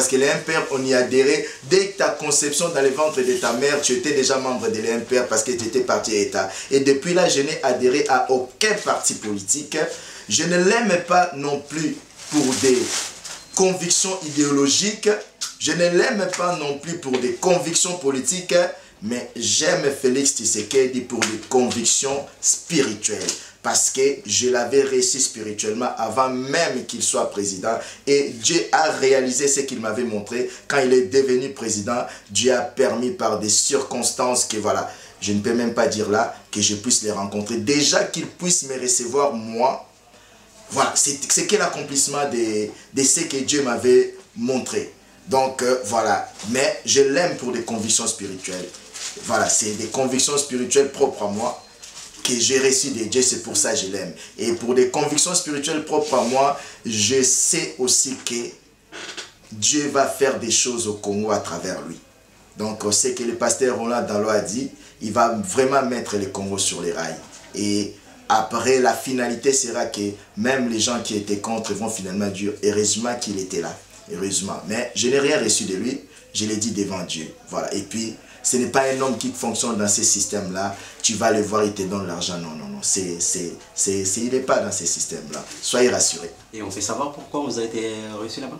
que les MPR, on y adhérait. Dès ta conception dans le ventre de ta mère, tu étais déjà membre de l'MPR parce que tu étais parti à État. Et depuis là, je n'ai adhéré à aucun parti politique. Je ne l'aime pas non plus pour des convictions idéologiques. Je ne l'aime pas non plus pour des convictions politiques. Mais j'aime Félix Tshisekedi pour des convictions spirituelles. Parce que je l'avais reçu spirituellement avant même qu'il soit président. Et Dieu a réalisé ce qu'il m'avait montré. Quand il est devenu président, Dieu a permis par des circonstances que voilà, je ne peux même pas dire là, que je puisse les rencontrer. Déjà qu'il puisse me recevoir moi, voilà, c'est que l'accomplissement de ce que Dieu m'avait montré. Donc voilà, mais je l'aime pour des convictions spirituelles. Voilà, c'est des convictions spirituelles propres à moi que j'ai reçues de Dieu, c'est pour ça que je l'aime. Et pour des convictions spirituelles propres à moi, je sais aussi que Dieu va faire des choses au Congo à travers lui. Donc c'est que le pasteur Roland Dalo a dit, il va vraiment mettre le Congo sur les rails. Et après, la finalité sera que même les gens qui étaient contre vont finalement dire, heureusement qu'il était là. Heureusement. Mais je n'ai rien reçu de lui, je l'ai dit devant Dieu. Voilà. Et puis, ce n'est pas un homme qui fonctionne dans ces systèmes-là. Tu vas le voir, il te donne l'argent. Non, non, non. Il n'est pas dans ces systèmes-là. Soyez rassurés. Et on peut savoir pourquoi vous avez été reçu là-bas?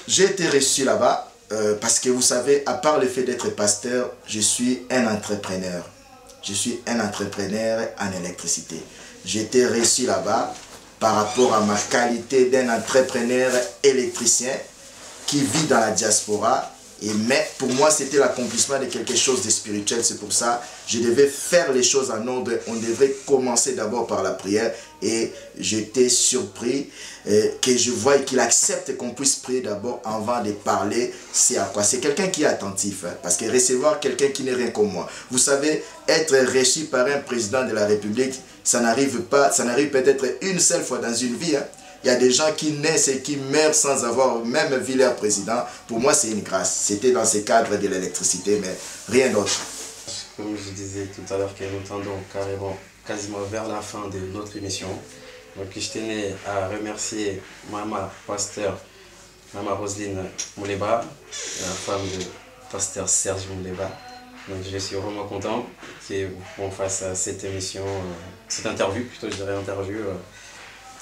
J'ai été reçu là-bas parce que vous savez, à part le fait d'être pasteur, je suis un entrepreneur. Je suis un entrepreneur en électricité. J'ai été reçu là-bas par rapport à ma qualité d'un entrepreneur électricien qui vit dans la diaspora. Mais pour moi, c'était l'accomplissement de quelque chose de spirituel. C'est pour ça que je devais faire les choses en ordre. On devrait commencer d'abord par la prière. Et j'étais surpris que je voie qu'il accepte qu'on puisse prier d'abord avant de parler. C'est à quoi? C'est quelqu'un qui est attentif. Hein, parce que recevoir quelqu'un qui n'est rien comme moi. Vous savez, être reçu par un président de la République, ça n'arrive pas. Ça n'arrive peut-être une seule fois dans une vie. Hein. Il y a des gens qui naissent et qui meurent sans avoir même vu leur président. Pour moi, c'est une grâce. C'était dans ce cadre de l'électricité, mais rien d'autre. Comme je disais tout à l'heure, que nous tendons quasiment vers la fin de notre émission. Donc, je tenais à remercier Maman Pasteur, Maman Roselyne Mouleba, la femme de Pasteur Serge Mouleba. Donc, je suis vraiment content qu'on fasse cette émission, cette interview, plutôt je dirais interview.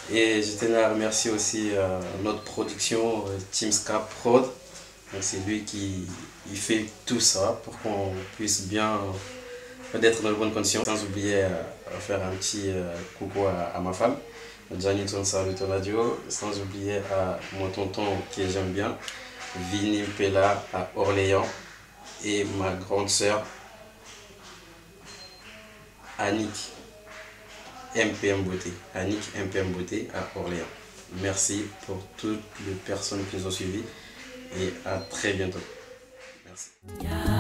Et je tenais à remercier aussi notre production, Team Scap Prod. C'est lui qui fait tout ça pour qu'on puisse bien être dans de bonnes conditions. Sans oublier faire un petit coucou à ma femme, Gianni Salut Radio. Sans oublier à mon tonton que j'aime bien, Vini Pella à Orléans. Et ma grande sœur, Annick MPM Beauté, Annick MPM Beauté à Orléans. Merci pour toutes les personnes qui nous ont suivis et à très bientôt. Merci.